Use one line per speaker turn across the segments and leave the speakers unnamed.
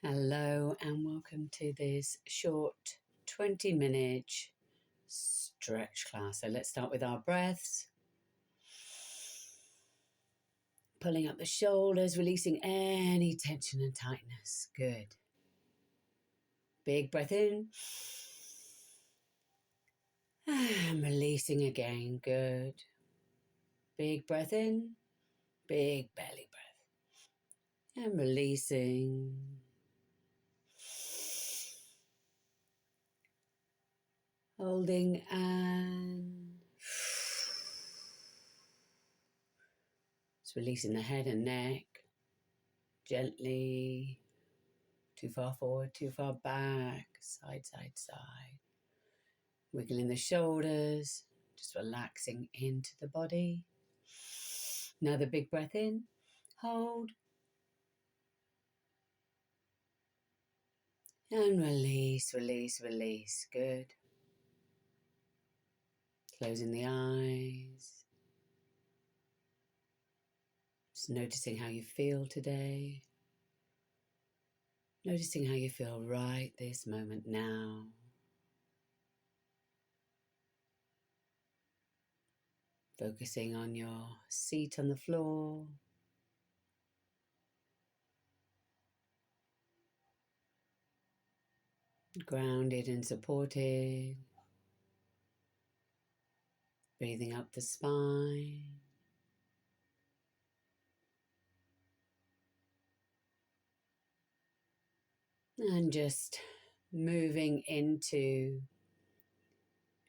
Hello and welcome to this short 20-minute stretch class. So let's start with our breaths. Pulling up the shoulders, releasing any tension and tightness. Good. Big breath in. And releasing again. Good. Big breath in. Big belly breath. And releasing. Holding and just releasing the head and neck. Gently. Too far forward, too far back. Side, side, side. Wiggling the shoulders. Just relaxing into the body. Another big breath in. Hold. And release, release, release. Good. Closing the eyes. Just noticing how you feel today. Noticing how you feel right this moment now. Focusing on your seat on the floor. Grounded and supported. Breathing up the spine. And just moving into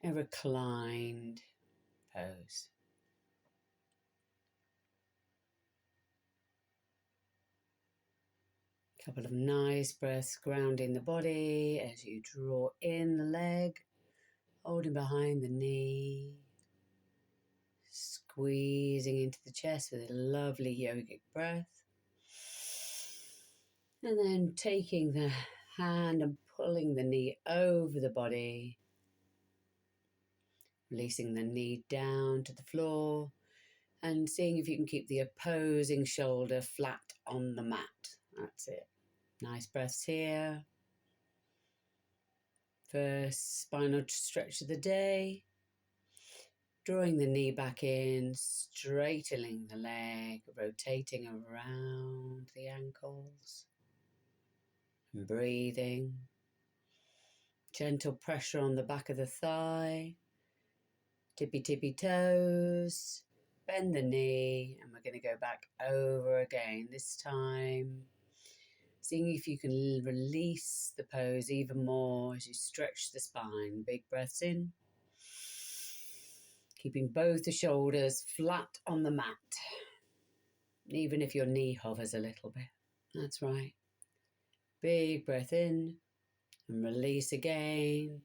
a reclined pose. Couple of nice breaths grounding the body as you draw in the leg, holding behind the knee, squeezing into the chest with a lovely yogic breath. And then taking the hand and pulling the knee over the body, releasing the knee down to the floor and seeing if you can keep the opposing shoulder flat on the mat. That's it. Nice breaths here. First spinal stretch of the day. Drawing the knee back in, straightening the leg, rotating around the ankles. And breathing. Gentle pressure on the back of the thigh. Tippy tippy toes. Bend the knee, and we're going to go back over again. This time, seeing if you can release the pose even more as you stretch the spine. Big breaths in. Keeping both the shoulders flat on the mat. Even if your knee hovers a little bit. That's right. Big breath in and release again.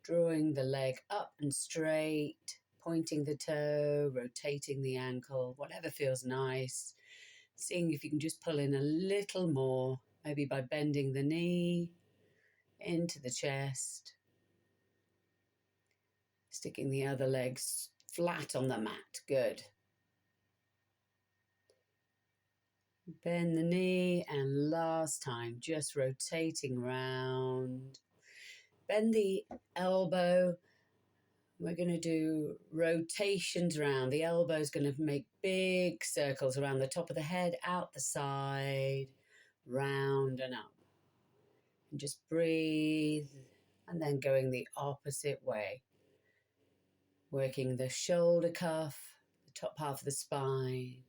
Drawing the leg up and straight. Pointing the toe, rotating the ankle, whatever feels nice. Seeing if you can just pull in a little more, maybe by bending the knee into the chest. Sticking the other legs flat on the mat. Good. Bend the knee, and last time, just rotating round. Bend the elbow. We're going to do rotations around. The elbow is going to make big circles around the top of the head, out the side, round and up. And just breathe, and then going the opposite way. Working the shoulder cuff, the top half of the spine,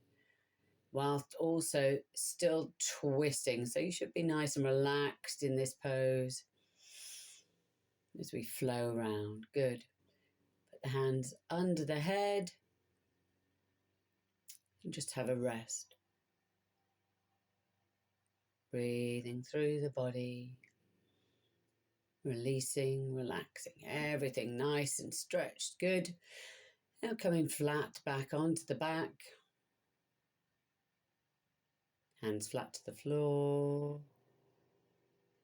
whilst also still twisting. So you should be nice and relaxed in this pose as we flow around. Good. Put the hands under the head and just have a rest. Breathing through the body, releasing, relaxing, everything nice and stretched. Good. Now coming flat back onto the back. Hands flat to the floor.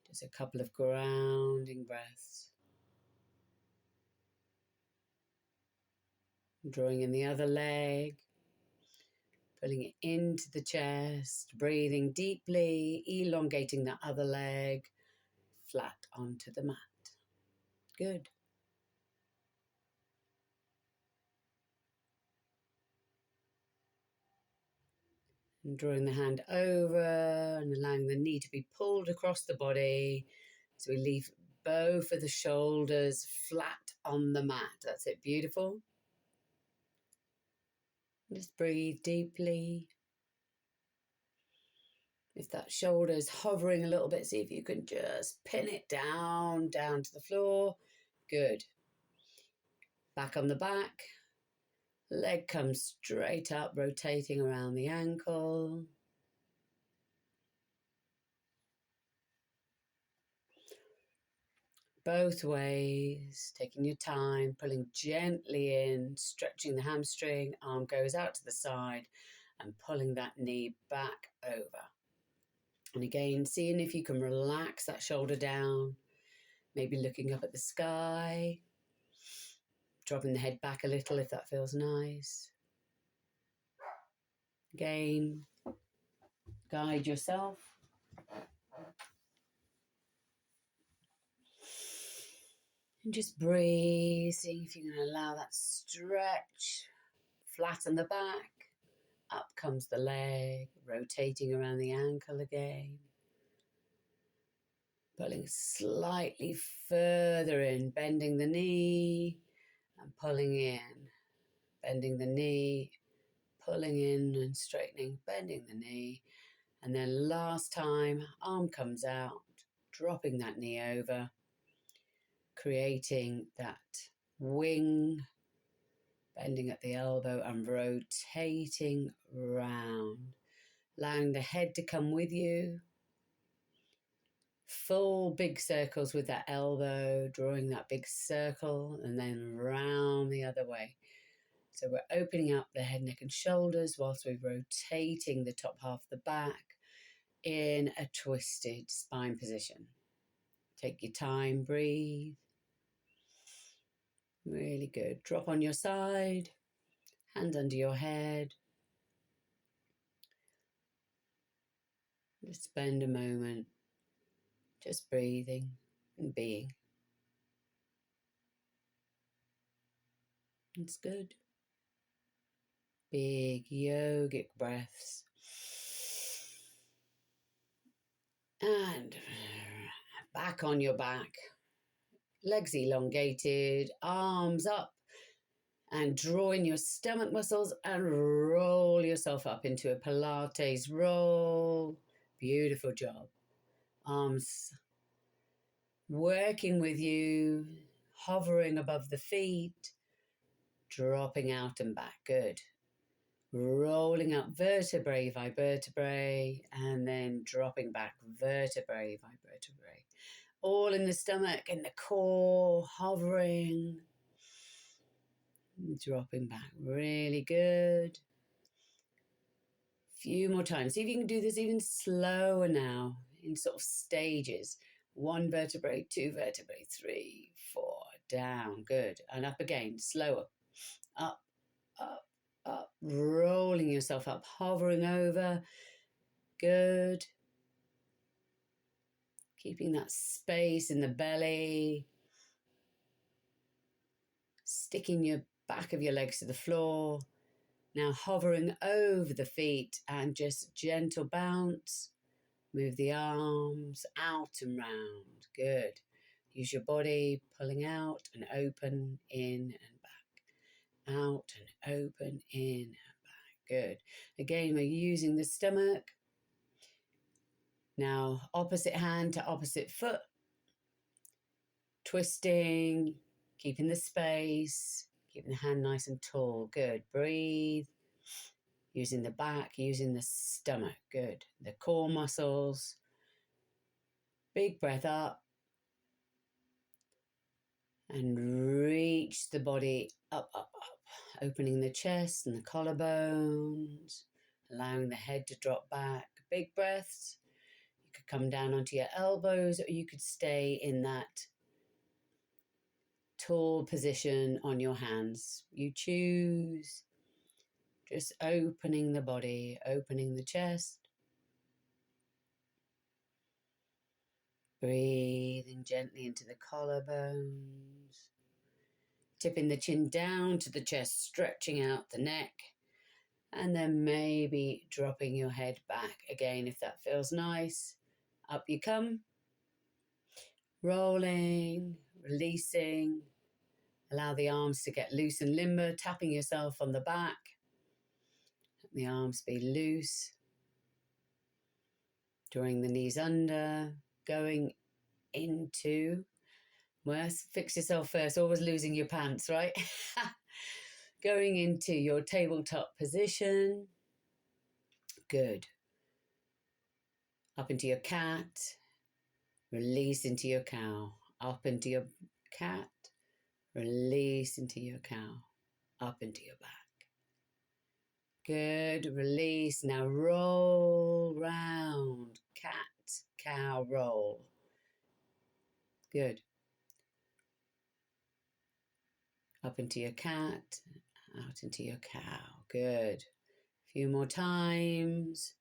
Just a couple of grounding breaths. Drawing in the other leg. Pulling it into the chest, breathing deeply, elongating that other leg, flat onto the mat. Good. And drawing the hand over and allowing the knee to be pulled across the body. So we leave both of the shoulders flat on the mat. That's it. Beautiful. Just breathe deeply. If that shoulder is hovering a little bit, see if you can just pin it down to the floor. Good. Back on the back. Leg comes straight up, rotating around the ankle. Both ways, taking your time, pulling gently in, stretching the hamstring, arm goes out to the side and pulling that knee back over. And again, seeing if you can relax that shoulder down, maybe looking up at the sky, dropping the head back a little if that feels nice. Again, guide yourself. And just breathe, seeing if you can allow that stretch, flatten the back, up comes the leg, rotating around the ankle again. Pulling slightly further in, bending the knee and pulling in, bending the knee, pulling in and straightening, bending the knee. And then last time, arm comes out, dropping that knee over, creating that wing, bending at the elbow and rotating round, allowing the head to come with you. Full big circles with that elbow, drawing that big circle and then round the other way. So we're opening up the head, neck and shoulders whilst we're rotating the top half of the back in a twisted spine position. Take your time, breathe. Really good. Drop on your side, hand under your head. Just spend a moment just breathing and being. It's good. Big yogic breaths. And back on your back. Legs elongated, arms up. And draw in your stomach muscles and roll yourself up into a Pilates roll. Beautiful job. Arms working with you, hovering above the feet, dropping out and back. Good. Rolling up vertebrae by vertebrae and then dropping back vertebrae by vertebrae. All in the stomach, in the core, hovering. Dropping back. Really good. Few more times. See if you can do this even slower now in sort of stages. 1 vertebrae, 2 vertebrae, 3, 4, down. Good. And up again, slower. Up, up, up. Rolling yourself up, hovering over. Good. Keeping that space in the belly. Sticking your back of your legs to the floor. Now hovering over the feet and just gentle bounce. Move the arms out and round. Good. Use your body, pulling out and open, in and back. Out and open, in and back. Good. Again, we're using the stomach. Now, opposite hand to opposite foot. Twisting, keeping the space, keeping the hand nice and tall. Good. Breathe. Using the back, using the stomach. Good. The core muscles. Big breath up. And reach the body up, up, up. Opening the chest and the collarbones. Allowing the head to drop back. Big breaths. You could come down onto your elbows or you could stay in that tall position on your hands. You choose. Just opening the body, opening the chest. Breathing gently into the collarbones. Tipping the chin down to the chest, stretching out the neck. And then maybe dropping your head back again if that feels nice. Up you come. Rolling, releasing. Allow the arms to get loose and limber, tapping yourself on the back. Let the arms be loose. Drawing the knees under, going into, well, fix yourself first, always losing your pants, right? Going into your tabletop position. Good. Up into your cat. Release into your cow. Up into your cat. Release into your cow. Up into your back. Good. Release. Now roll round. Cat, cow, roll. Good. Up into your cat. Out into your cow. Good. A few more times.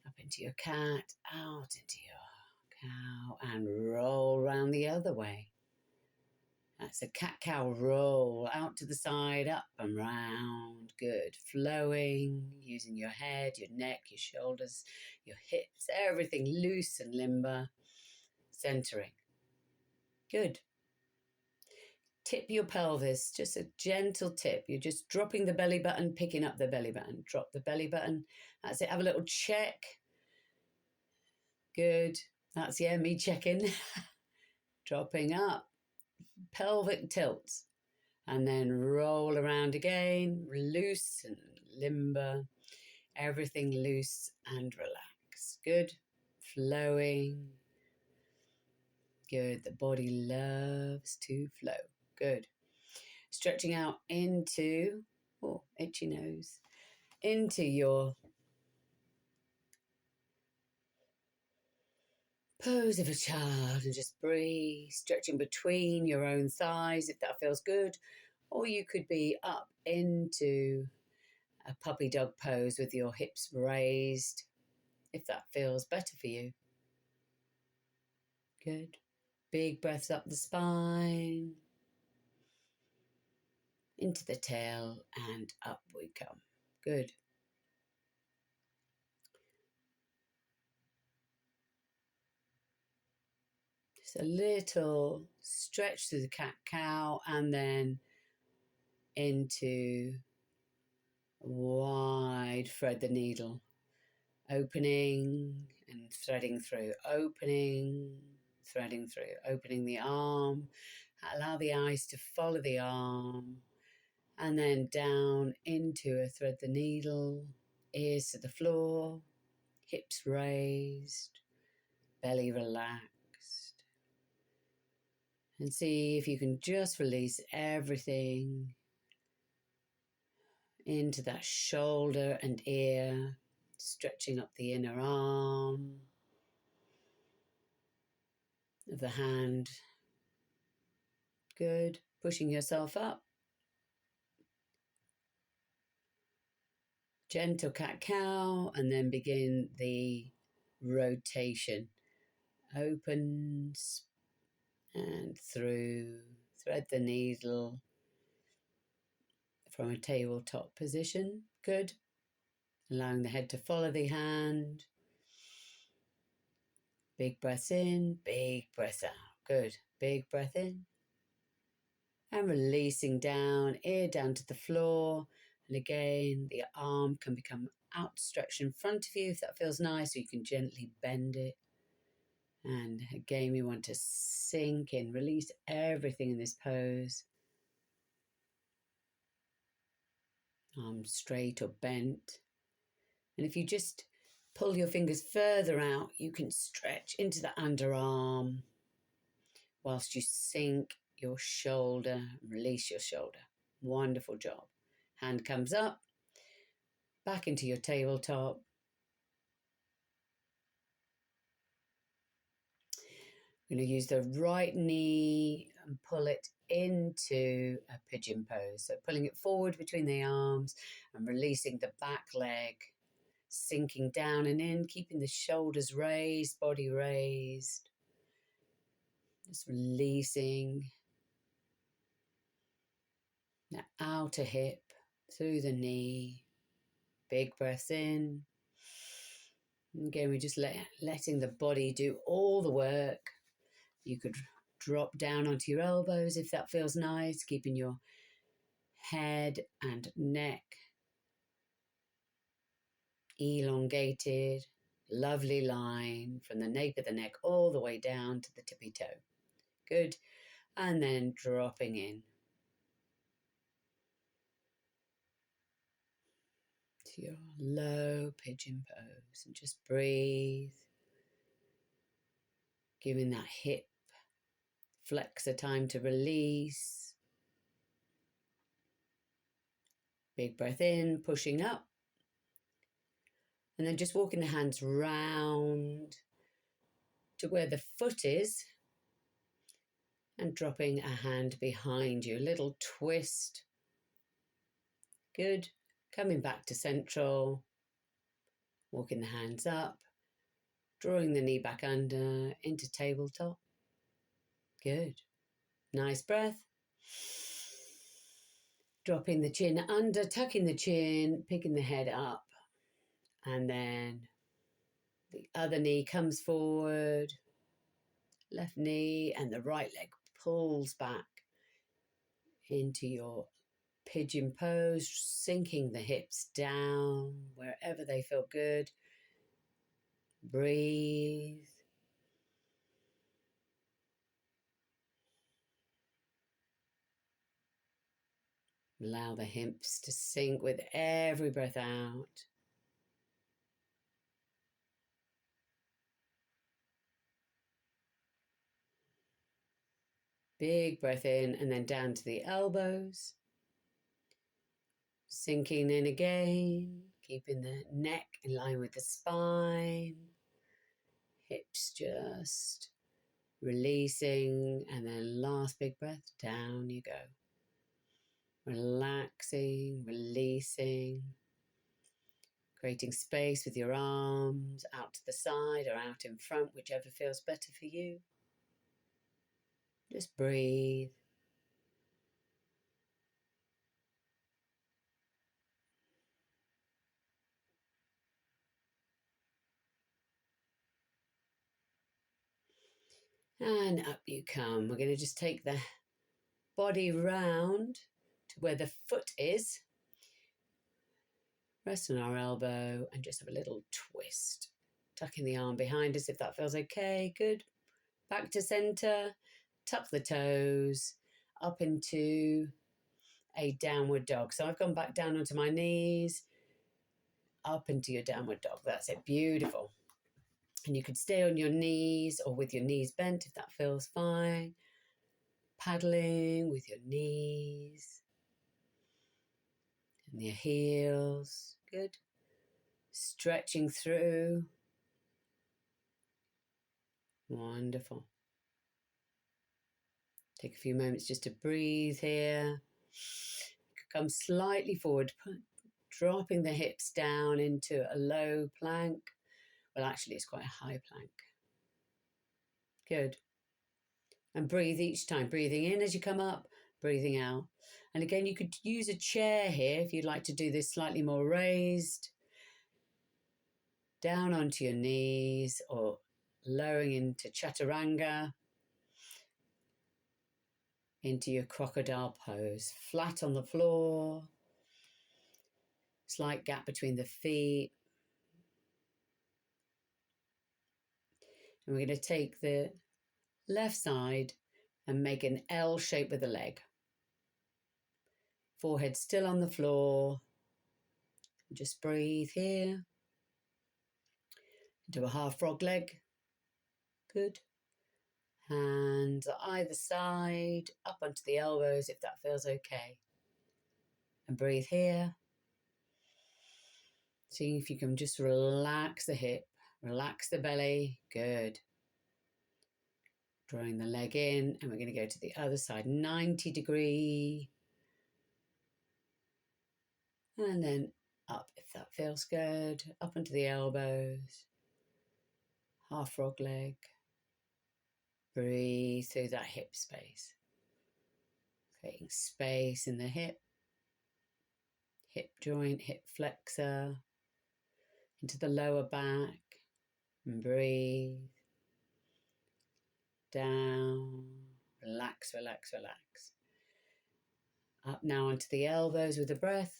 Up into your cat. Out into your cow. And roll round the other way. That's a cat-cow roll, out to the side, up and round. Good. Flowing, using your head, your neck, your shoulders, your hips, everything loose and limber. Centering. Good. Tip your pelvis, just a gentle tip. You're just dropping the belly button, picking up the belly button. Drop the belly button. That's it. Have a little check. Good. That's, yeah, me checking. Dropping up. Pelvic tilts. And then roll around again, loose and limber, everything loose and relaxed. Good, flowing. Good, the body loves to flow. Good. Stretching out into, oh, itchy nose, into your pose of a child and just breathe, stretching between your own thighs if that feels good. Or you could be up into a puppy dog pose with your hips raised, if that feels better for you. Good. Big breaths up the spine, into the tail, and up we come. Good. Just a little stretch through the cat-cow and then into wide thread the needle. Opening and threading through, opening, threading through, opening the arm. Allow the eyes to follow the arm and then down into a thread the needle, ears to the floor, hips raised, belly relaxed. And see if you can just release everything into that shoulder and ear, stretching up the inner arm of the hand. Good. Pushing yourself up. Gentle cat-cow, and then begin the rotation. Open and through. Thread the needle from a tabletop position. Good. Allowing the head to follow the hand. Big breath in, big breath out. Good. Big breath in. And releasing down, ear down to the floor. And again, the arm can become outstretched in front of you if that feels nice, or you can gently bend it. And again, we want to sink in, release everything in this pose. Arms straight or bent. And if you just pull your fingers further out, you can stretch into the underarm whilst you sink your shoulder, release your shoulder. Wonderful job. Hand comes up, back into your tabletop. I'm going to use the right knee and pull it into a pigeon pose. So pulling it forward between the arms and releasing the back leg, sinking down and in, keeping the shoulders raised, body raised. Just releasing the outer hip through the knee. Big breath in. And again, we're just letting the body do all the work. You could drop down onto your elbows if that feels nice, keeping your head and neck elongated. Lovely line from the nape of the neck all the way down to the tippy toe. Good. And then dropping in to your low pigeon pose and just breathe, giving that hip flexor time to release. Big breath in, pushing up, and then just walking the hands round to where the foot is and dropping a hand behind you, a little twist. Good. Coming back to central, walking the hands up, drawing the knee back under into tabletop. Good. Nice breath. Dropping the chin under, tucking the chin, picking the head up, and then the other knee comes forward, left knee, and the right leg pulls back into your pigeon pose, sinking the hips down wherever they feel good. Breathe. Allow the hips to sink with every breath out. Big breath in and then down to the elbows. Sinking in again, keeping the neck in line with the spine. Hips just releasing, and then last big breath, down you go. Relaxing, releasing, creating space with your arms out to the side or out in front, whichever feels better for you. Just breathe. And up you come. We're going to just take the body round to where the foot is. Rest on our elbow and just have a little twist. Tucking the arm behind us if that feels okay. Good. Back to center. Tuck the toes up into a downward dog. So I've gone back down onto my knees, up into your downward dog. That's it. Beautiful. And you could stay on your knees or with your knees bent if that feels fine. Paddling with your knees and your heels. Good. Stretching through. Wonderful. Take a few moments just to breathe here. Come slightly forward, dropping the hips down into a low plank. Well, actually, it's quite a high plank. Good. And breathe each time. Breathing in as you come up, breathing out. And again, you could use a chair here if you'd like to do this slightly more raised. Down onto your knees or lowering into chaturanga, into your crocodile pose. Flat on the floor, slight gap between the feet. And we're going to take the left side and make an L shape with the leg. Forehead still on the floor. Just breathe here. Do a half frog leg. Good. Hands either side, up onto the elbows if that feels okay. And breathe here. See if you can just relax the hip, relax the belly. Good. Drawing the leg in, and we're going to go to the other side, 90-degree. And then up, if that feels good, up onto the elbows. Half frog leg. Breathe through that hip space. Creating space in the hip joint, hip flexor, into the lower back. And breathe. Down. Relax, relax, relax. Up now onto the elbows with the breath.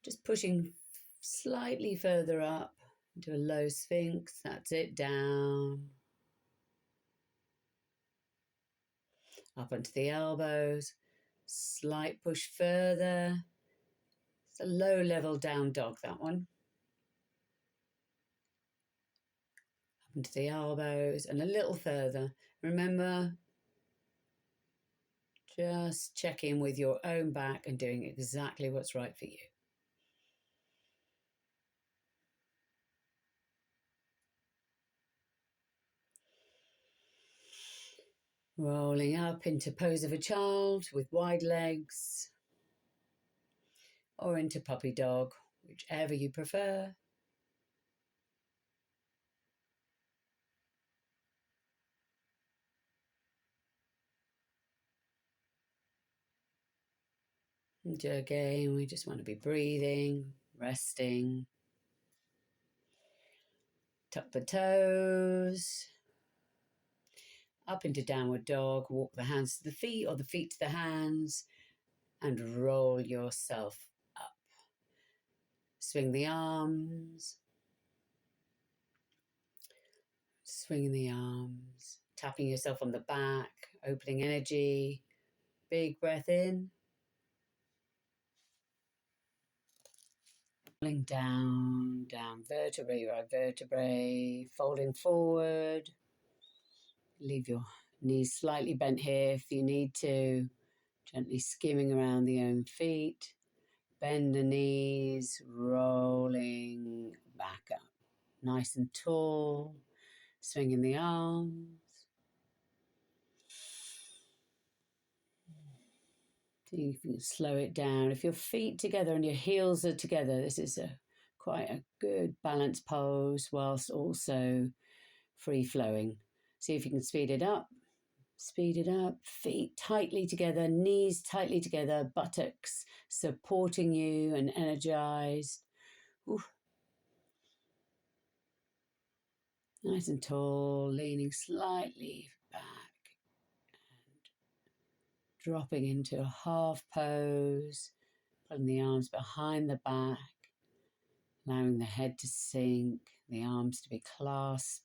Just pushing slightly further up into a low sphinx. That's it. Down. Up onto the elbows. Slight push further. It's a low level down dog, that one. Up into the elbows and a little further. Remember, just check in with your own back and doing exactly what's right for you. Rolling up into pose of a child with wide legs, or into puppy dog, whichever you prefer. And again, we just want to be breathing, resting. Tuck the toes. Up into downward dog. Walk the hands to the feet or the feet to the hands. And roll yourself up. Swing the arms. Swinging the arms. Tapping yourself on the back. Opening energy. Big breath in. Rolling down, down vertebrae by vertebrae. Folding forward. Leave your knees slightly bent here if you need to. Gently skimming around the own feet. Bend the knees, rolling back up. Nice and tall. Swinging the arms. See if you can slow it down. If your feet together and your heels are together, this is quite a good balanced pose whilst also free flowing. See if you can speed it up. Speed it up, feet tightly together, knees tightly together, buttocks supporting you and energized. Ooh. Nice and tall, leaning slightly back and dropping into a half pose, pulling the arms behind the back, allowing the head to sink, the arms to be clasped,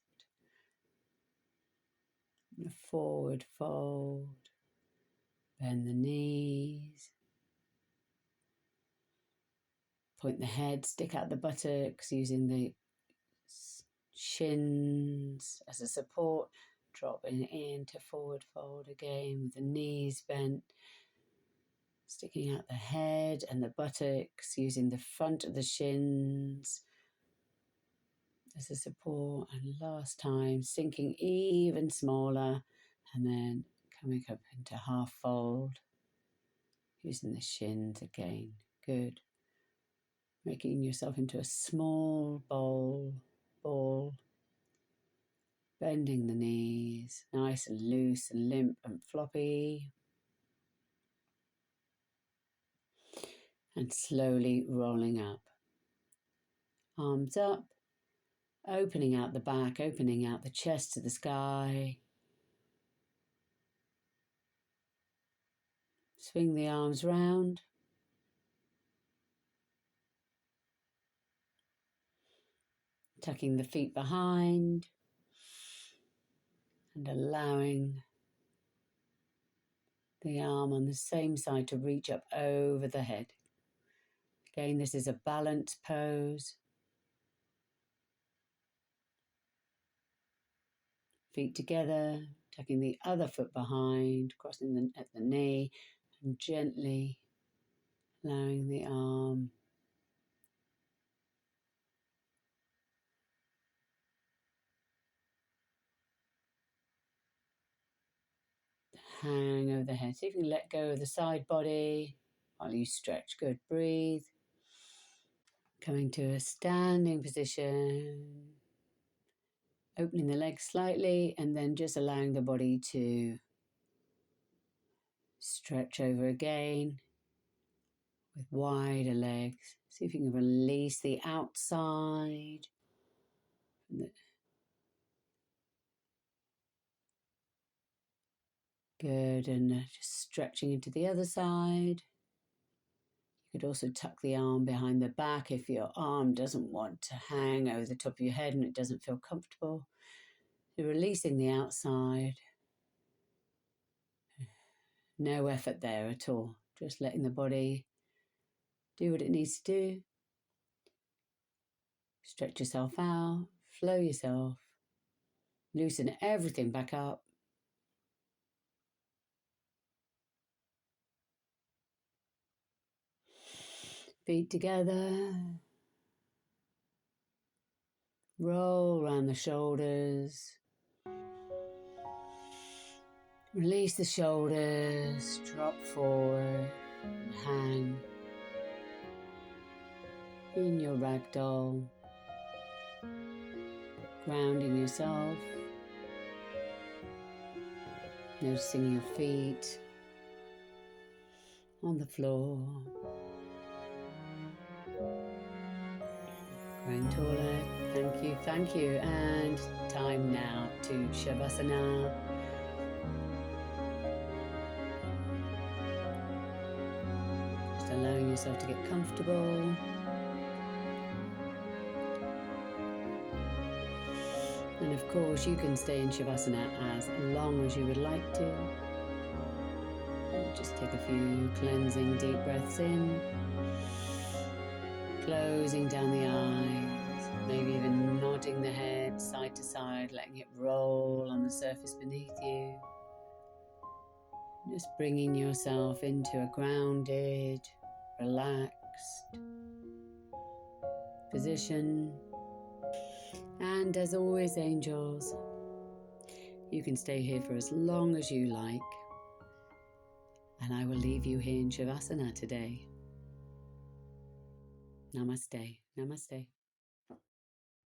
and a forward fold, bend the knees. Point the head, stick out the buttocks using the shins as a support. Dropping into forward fold again with the knees bent. Sticking out the head and the buttocks using the front of the shins as a support. And last time, sinking even smaller and then coming up into half fold using the shins again. Good. Making yourself into a small ball, bending the knees, nice and loose and limp and floppy. And slowly rolling up. Arms up, opening out the back, opening out the chest to the sky. Swing the arms round. Tucking the feet behind and allowing the arm on the same side to reach up over the head. Again, this is a balanced pose. Feet together, tucking the other foot behind, crossing at the knee, and gently allowing the arm hang over the head. See if you can let go of the side body while you stretch. Good. Breathe. Coming to a standing position. Opening the legs slightly and then just allowing the body to stretch over again with wider legs. See if you can release the outside. Good, and just stretching into the other side. You could also tuck the arm behind the back if your arm doesn't want to hang over the top of your head and it doesn't feel comfortable. You're releasing the outside. No effort there at all. Just letting the body do what it needs to do. Stretch yourself out, flow yourself, loosen everything back up. Feet together. Roll around the shoulders. Release the shoulders, drop forward, and hang in your ragdoll, grounding yourself, noticing your feet on the floor, growing taller. Thank you, and time now to Shavasana. Just allowing yourself to get comfortable. And of course, you can stay in Shavasana as long as you would like to. Just take a few cleansing deep breaths in, closing down the eyes, maybe even nodding the head side to side, letting it roll on the surface beneath you. Just bringing yourself into a grounded, relaxed position. And as always, angels, you can stay here for as long as you like. And I will leave you here in Shavasana today. Namaste. Namaste.